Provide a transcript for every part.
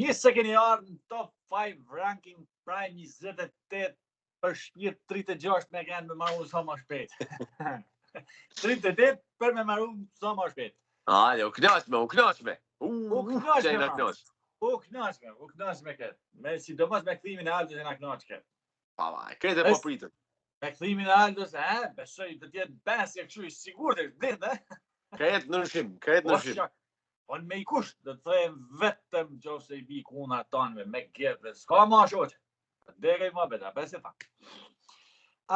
Një se keni ardhë në top 5 ranking prime 28 për shpirt 36 me kanë me marru sa më shpejt. 38 për me marru sa më shpejt. Hajde, u knaqme. U knaqme këtë. Me sidomos me kthimin e Aldos e na knaq këtë. Pa, këtë e po pritën. Me kthimin e Aldos, besoj të jetë besje kështu i sigurt është blet, Këtë nërshim. On me i kusht, do të them vetëm nëse i bi kuna tanëve me gjerë, s'ka ma shoqë. Degaj ma beta, besë ta.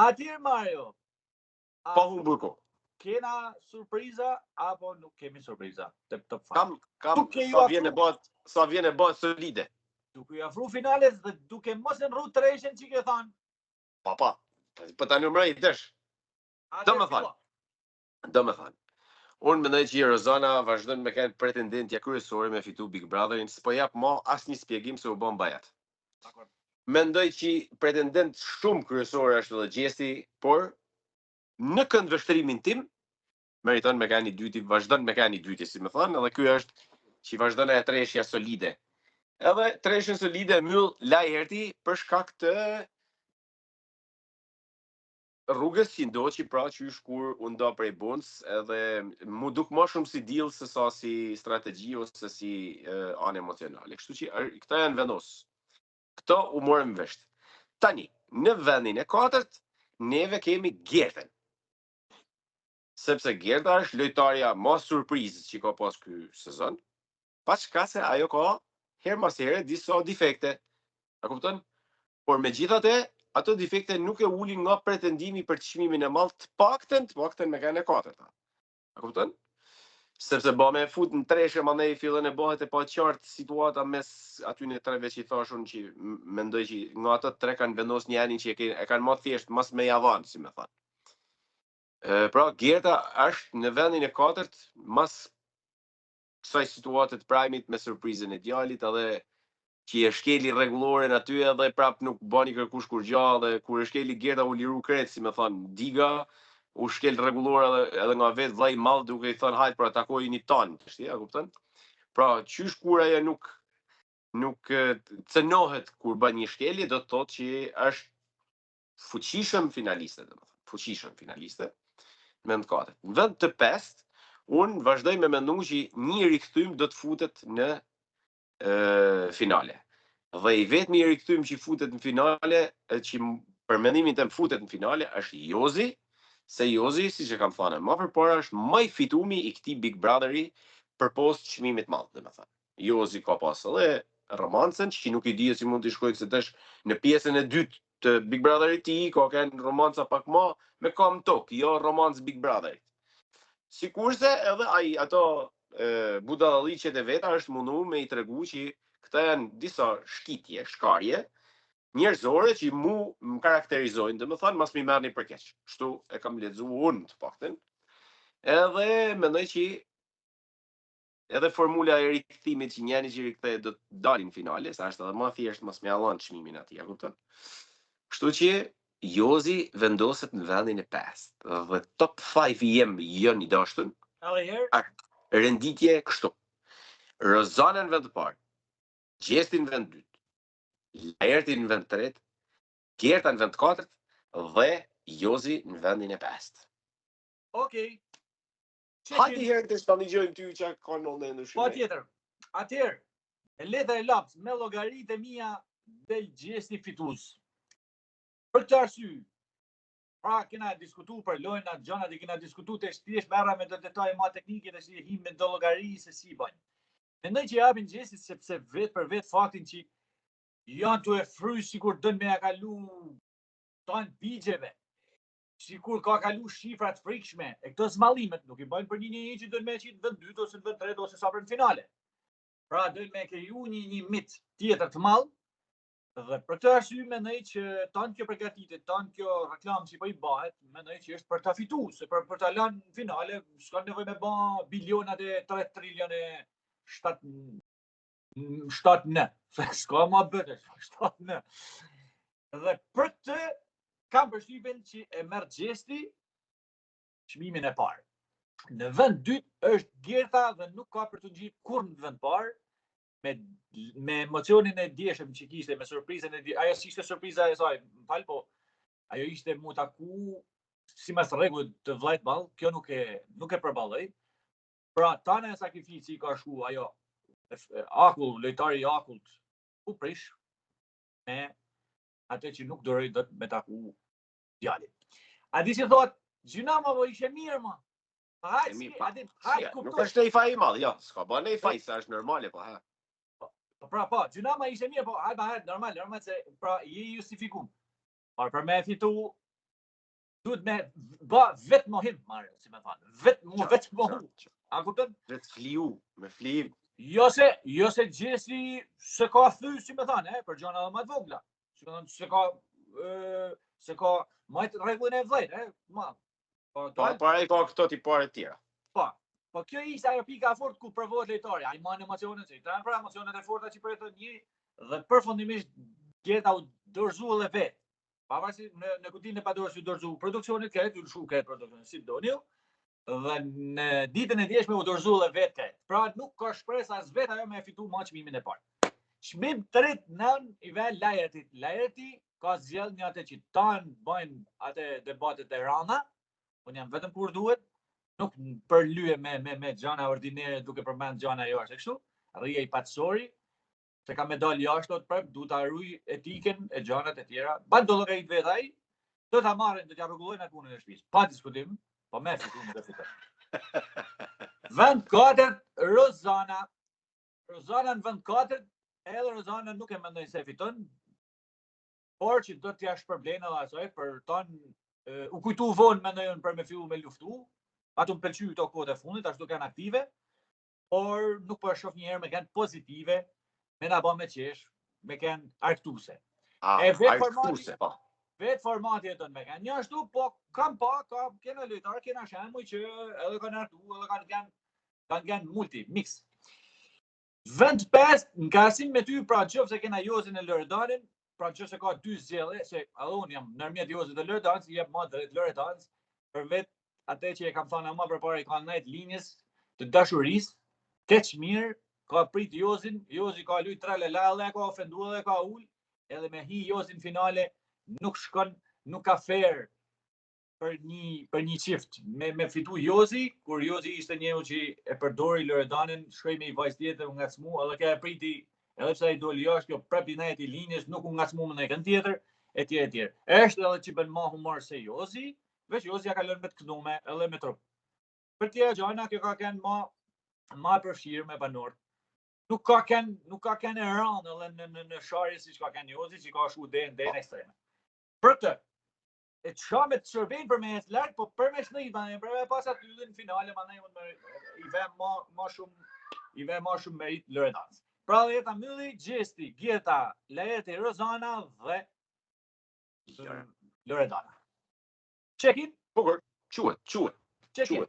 Atër Mario. Po hu burko. Kena surpriza apo nuk kemi surpriza? Top 5. Kam sa vjen e bot solide. Duke i afru finales dhe duke mos e nrru treshen që ke thanë. Pa. Po ta numëroj desh. Do me thanë. Unë mendoj që Rozana vazhdon me kanë pretendentja kryesore me fitu Big Brotherin, s'po jap më asnjë shpjegim se u bën bajat. Mendoj që pretendent shumë kryesore është edhe Gjesti, por në këndvështrimin tim meriton me kanë i dyti, vazhdon me kanë i dyti, si më thonë, edhe ky është që vazhdon e treshja solide. Edhe treshën solide myll Lajherti për shkak të rrugës që ndoqi pra që kur unë do prej Bonds edhe mu duk më shumë si deal se sa si strategji ose si anë emocionale. Kështu që këta janë vendos. Këto u morëm vesh. Tani, në vendin e 4, neve kemi Gertën. Sepse Gerta është lojtarja më surprizë që ka pas ky sezon. Pa çka se ajo ka her mas here disa defekte. A kupton? Por megjithatë ato defekte nuk e ulin nga pretendimi për çmimin e madh të paktën me kanë e 4. A kupton? Sepse me fut në treshe mandej fillon e bëhet e pa qartë situata mes aty në treve që i thashun që mendoj që nga ato 3 kanë vendos një anin që e kanë më thjesht mas me javan, si më thënë. Pra Gerta është në vendin e 4 mas kësaj situate të prajmit me surprizën e djalit edhe që e shkeli rregulloren aty edhe prap nuk bani kërkush kur gjallë dhe kur e shkeli Gerta u liru kret, si më thon Diga, u shkel rregullor edhe nga vet vllai i madh duke i thënë hajt për atakoj një tan, a kupton? Pra, qysh kur ajo nuk cënohet kur bën një shkelje, do të thotë që është fuqishëm finaliste, domethënë, fuqishëm finaliste me vend 4. Në vend të 5, unë vazhdoj me mendu që një rikthym do të futet në finale. Dhe i vetmi rikthym që futet në finale, që për mendimin tim futet në finale, është Jozi, se Jozi, siç e kam thënë më përpara, është më i fitumi i këtij Big Brotheri përpos çmimit të madh, domethënë. Jozi ka pas edhe romancën, që nuk i di si mund të shkojë se tash në pjesën e dytë të Big Brotherit i ka kanë romanca pak më me kam tok, jo romancë Big Brotherit. Sikurse edhe ai ato budalliqet e veta është mundu me i tregu që këta janë disa shkarje njerëzore që më karakterizojnë, dhe më thënë mas mi merrni për keq. Kështu e kam lexuar unë të paktën. Edhe mendoj që edhe formula e rikthimit që njëri që rikthej do të dalin në finale, sa është edhe më thjesht mos më hallon çmimin atij, a kupton? Kështu që Jozi vendoset në vendin e 5. Dhe top 5 jem jo i dashur. Renditje kështu. Rozana në vend të parë, Gjesti në vend 2, Lajherti në vend 3, Gerta në vend 4 dhe Jozi në vendin e 5. Okej. Hajde herë të shpanigjojmë ty që ka në ndryshime. Po tjetër. Atëherë, e letra e laps me llogaritë mia del Gjesti fitues. Për këtë arsye, pra kena diskutu për lojnë atë gjanat e kena diskutu të thjesht merra me detaj ma teknike dhe si him me do llogari se si bën. Mendoj që japin Gjestit sepse vetë për vetë faktin që janë të e fry sikur dën me ja kalu tanë bigjeve, sikur ka kalu shifrat frikshme, e këto smallimet nuk i bëjnë për një që dën me qitë vend 2 ose vend 3 ose sa për në finale. Pra dën me kriju një mit tjetër të madh. Dhe për këtë arsye mendoj që tanë kjo përgatitet, tanë kjo reklam që po i bëhet, mendoj që është për ta fituar, se për ta lënë në finale, s'ka nevojë me bë bilionat e 3 trilionë 7 në. S'ka më bëhet 7 në. Dhe për këtë kam përshtypjen që e merr Gjesti çmimin e parë. Në vend 2 është Gerta dhe nuk ka për të ngjit kurrë në vend parë. me emocionin e djeshëm që kishte, me surprizën e ajo ishte surpriza e saj, më fal, po ajo ishte mu taku si mas rregull të vllajt ball, kjo nuk e përballoj. Pra, tana e sakrifici ka shku ajo akull, lojtari i akullt u prish me atë që nuk doroj dot me taku djalin. A di që thot, gjyna ma po ishe mirë ma. Hajt kuptoj. Nuk është e i faj i madh, jo, s'ka bën e i faj, sa është normale, po ha. Pra, gjyna ma ishe mirë, po hajt normal se pra je justifikum. Por për me fitu duhet me bë vetë mohim, Mario, si me thonë. Vetë mohim. A kupton? Vetë fliu, me flim. Jo se gjesi se ka thy, si me thonë, për gjona dhe më të vogla. Se ka majtë rregullin e vllajt, ma. Po, para i ka këto tipare të tjera. Po kjo ishte ajo pika e fortë ku provohet lojtari, ai man emocionet, se janë pra emocionet e forta që për një dhe përfundimisht gjeta u dorëzu edhe vetë. Pavarësisht në kutinë e padorës u dorëzu produksionit, këtë u lëshu këtë produksionit, si doni ju, dhe në ditën e djeshme u dorëzu edhe vetë këtë. Pra nuk ka shpresë as vetë ajo me fitu ma çmimin e parë. Çmim të rit nën i ve Lajretit. Lajreti ka zgjell një atë që tanë bëjnë atë debatet e rana, unë jam vetëm kur duhet, nuk për lyje me gjana ordinere duke përmend gjana jo është kështu, rrije i patësori, se ka me dalë jashtë të prep, du të arruj etiken e gjanat e tjera, ban do llogarit vetaj, do të marrin, do t'ja rregullojnë atë punën e shtëpisë. Pa diskutim, po me fitu nuk e fiton. Vend 4, Rozana. Rozana në vend 4, edhe Rozana nuk e mendoj se fiton, por që do t'ja shpërblen edhe asaj për tonë u kujtu vonë mendojnë për me fillu me luftu, ato më pëlqy këto kohët e fundit, ashtu kanë aktive, por nuk po e shoh një herë me kanë pozitive, me na bën me qesh, me kanë arktuse. Vetë formati e tonë me kanë. Një ashtu, po kam kena lojtar, kena shembuj që edhe kanë artu, edhe kanë multi, mix. Vend 5, në krahasim me ty, pra qoftë se kena Jozin e Loredanin, pra qoftë se ka dy zgjellje, se edhe unë jam nërmjet Jozit e Loredanit, jep më drejt Loredanit, për vetë atë që e kam thënë më përpara i kanë ndajt linjës të dashurisë, keq mirë, ka prit Jozin, Jozi ka luajt tralala, ka ofenduar dhe ka ul, edhe me hi Jozin finale nuk shkon, nuk ka fair për një qift me fitu Jozi, kur Jozi ishte njëu që e përdori Loredanin, shkoi me i vajzë tjetër u ngacmu, edhe ka e priti, edhe pse ai doli jashtë, kjo prap i ndajt i linjës, nuk u ngacmu me nekën tjetër, etj. Është edhe që bën më humor se Jozi, veç Jozi ja ka lënë me të këndume, edhe me trup. Për tjera gjana, kjo ka kënë ma përfshirë me banorët. Nuk ka kënë e rënë edhe në sharje si që ka kënë Jozi, që ka shu dhe në ekstreme. Për të, e të shame të shërbejnë për me e të lartë, po për me shnit, për me pasat të yllin finale, i ve ma shumë merit Loredanës. Pra dhe jeta mylli, Gjesti, Gjeta, Lajreti, Rozana dhe Loredana. Check-in? Bukur, quhet. Check-in.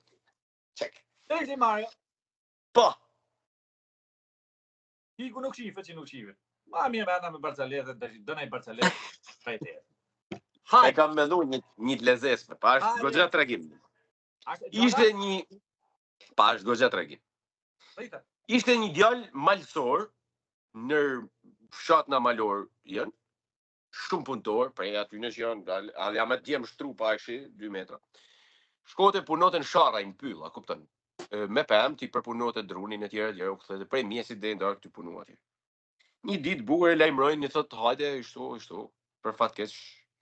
Check. Dhe Mario. Po. Hiku nuk shifet që nuk shifet. Ma mirë me anda me Barcaletën, të dëna i Barcaletën, prajtë e. E kam mendu një të lezesme, pa është gogja të regim. Ishte një... Pa është gogja të regim. Ishte një djallë malësor, nër fshatna malor janë, shumë punëtor, prej aty në që janë, jam e djemë shtru pa ishi, 2 metra. Shkote punote në shara i në pyll, a kuptën. Me pëm, ti përpunote drunin e tjera, u këthete prej mjesit dhe ndarë këty punu atje. Një ditë bukur e lajmërojnë, një thotë, hajde, ishtu, për fatkeq,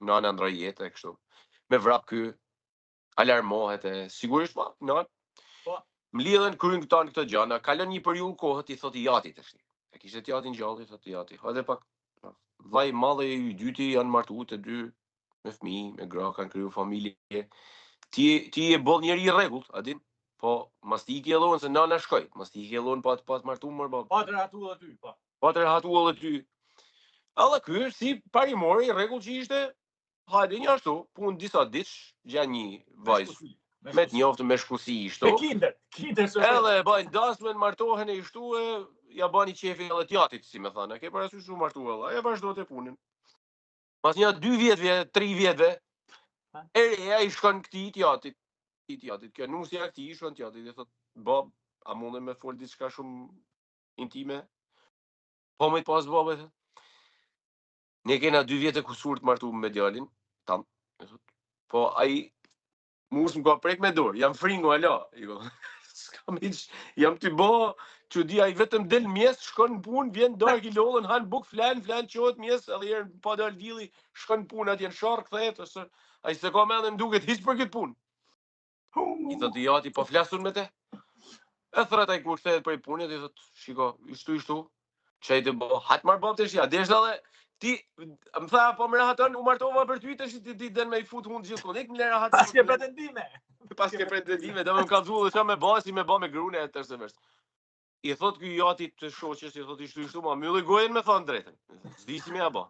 nana ndroj jetë e kështu. Me vrap ky, alarmohet e sigurisht ma, nana. Mlidhen kryen këta në këtë gjana, kalon një periudhë kohët i thotë jatit është. E kishte jatin gjallë, i thotë jati. Hajde pak, vllai i madh e i dyti janë martuar të dy me fëmijë, me gra, kanë kriju familje. Ti e boll njëri i rregullt, a din? Po, mas ti i kjellon se nana shkoj, mas ti i kjellon pa të martu më ball. Pa të ratu edhe ty, pa. Pa të ratu edhe ty. Edhe ky, si parimori, rregull që ishte, hajde një ashtu, punë disa ditësh, gja një vajzë. Me të njoftë me shkusi ishtu. Me kinder së edhe bajnë dasmen, martohen e ishtu e ja bani qefi edhe t'jatit, si me thane. Ke parasysh shumë martu edhe, aja vazhdo të punin. Mas një 2 vjetëve, 3 vjetëve, reja i shkon këti t'jatit. Kjo nusja këti i shkon t'jatit. Dhe thot, bab, a mundem me fol diçka shumë intime? Po me të pas baba, ne kena 2 vjetë e kusur të martu me djalin, tam. Po ai mus më ka prek me dorë, jam fringu ala. S'kam hiç, jam ty bo, që di ai vetëm del mjes, shkon në punë, vjen darkë i lollën, han buk flan qohet mjes, edhe herë pa dal dilli, shkon në punë atje në sharr kthehet, ose ai s'e ka mendën duket hiç për këtë punë. I thotë jati, po flasun me te? E thret ai kur kthehet prej punës, i thotë, shiko, ishtu, çaj të bo, hat marr bab tash ja, desh edhe ti më tha po më rahaton, u martova për ty tash ti den me i fut hund gjithmonë. Ik më le rahat. Pas ke pretendime. Pas ke pretendime, do më kallzu dhe çam me basi me bë me grunë e tërë vesh. I thot ky jati të shoqës, i thot ishtu, ma mylli gojen me thon drejtën. S'disi me apo.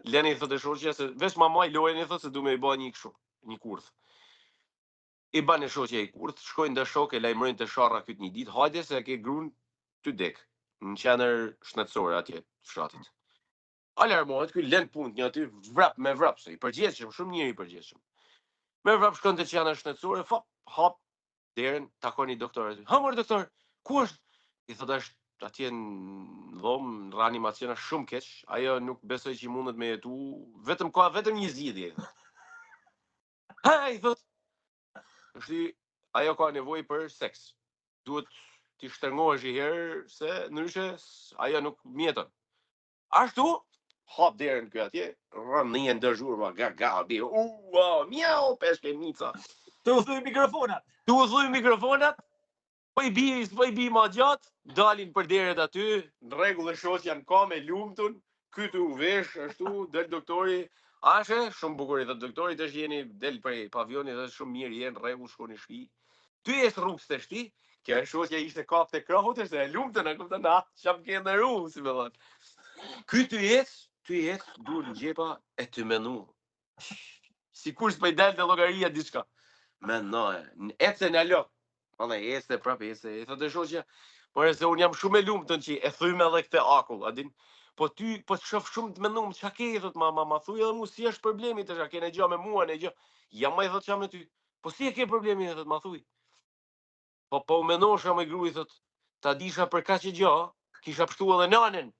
Leni i thotë shoqja se vesh mamaj lojën, i thot se du me i bë një kështu, një kurth. I banë shoqja i kurth, shkojnë dhe shokë, lajmërojnë të sharra këtë një ditë, hajde se ke grunë të dek, në qenër shëndetësore atje, fshatit. Alarmohet, ky lën punë një aty, me vrap, se i përgjithshëm, shumë mirë i përgjithshëm. Me vrap shkon të qenër shëndetësore, hap, derën, takon i doktorit. Hamër doktor, ku është? I thotë është atje në dhomë, në reanimacion është shumë keq, ajo nuk besoj që i mundet me jetu, vetëm një zgjidhje. Ha, i thotë, ajo ka nevojë për seks. Duhet t'i shtërngohesh i herë, se ndryshe ajo nuk mjeton. Ashtu, hap derën ky atje, rën një ndërzhurma, bi, miau, peshke mica. Tu u thuj mikrofonat, po i bi ma gjatë, dalin për deret aty, në rregull e shoqja në ka me lumtun, ky tu vesh, ashtu, del doktori, ashe, shumë bukur i thotë doktori, tash jeni del prej pavionit, është shumë mirë, jenë rregull, shkoni në shtëpi. Ty je rrugës të shtëpi, kjo shoqja ishte kap te krahut, është e lumtën, e kupton, çam ke në rrugë, si më thon. Ky ty ec, dur në gjepa e të menu. Sikur s'po i dalte llogaria diçka. Mendoje, ecë në lok. Mallë ecë prapë ecë, i thotë shoqja, por se un jam shumë e lumtën që e thymë edhe këtë akull, a din? Po ty po të shoh shumë të mendum, çka ke i thotë ma thuj edhe mua si është problemi tash, a ke ne gjë me mua, ne gjë. Ja më i thotë çam me ty. Po si e ke problemin, thotë ma thuj. Po mendoshja me gruaj thotë, ta disha për kaq gjë, kisha pshtu edhe nanën.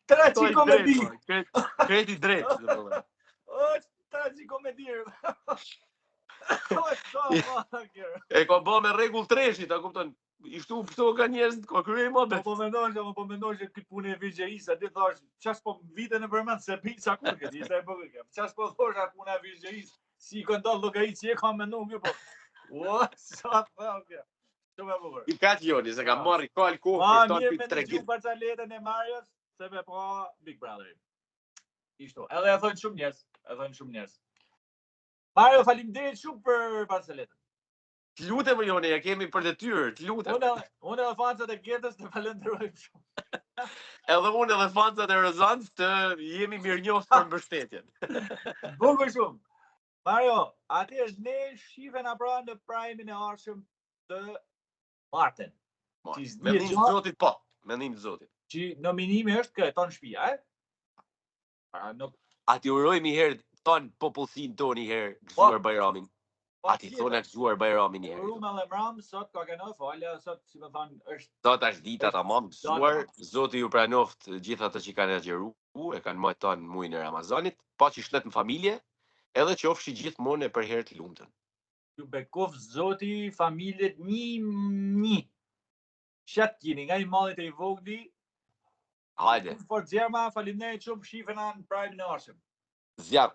Tragikomedi. Kreti drejt. Tragikomedi. E ka bë me rregull treshit, a kupton? Ishtu ka njerëz ka kryej më. Po mendoj që këtë punë e vigjerisë, ti thash, ças po vite në përmend se pica kur këtë, ishte e bukur kjo. Ças po thosha puna e vigjerisë, si ka ndodh llogarit si e ka menduar kjo po. Sa thon kjo. Shumë e bukur. I ka joni se ka marrë kal ku për ton pik tregit. Për letën e Marios, se me po Big Brother. Ishtu. Edhe e thonë shumë njerëz. Mario, faleminderit shumë për Barceletën. Të lutem joni, ja kemi për detyrë, të lutem. Unë edhe fansat e Getës të falenderojmë shumë. Edhe unë edhe fansat e Rozans të jemi mirënjohës për mbështetjen. Bukur shumë. Mario, atëherë ne shifena pra në Prime-in e ardhshëm të martën. Mendim të Zotit po, mendim të Zotit. Që nominimi është këtë tonë shtëpia, Ati urojmë i herë tonë popullsinë tonë i herë gëzuar Bajramin. Ati thonë gëzuar Bajramin i herë. Urume dhe mram, sot ka kënë falja, sot si më thonë është... Sot është dita tamam gëzuar, Zoti ju pranoft gjitha të që kanë agjeru, e kanë majtë tonë mujnë e Ramazanit, pa që shtet në familje, edhe që ofshi gjithmonë e për herë të lumtën. Ju bekof Zoti familjet një. Qatë kini, nga i mallit e i vogli. Hajde. Fort Zerma, faleminderit shumë, shifena në Prime në ardhshëm. Zjarë.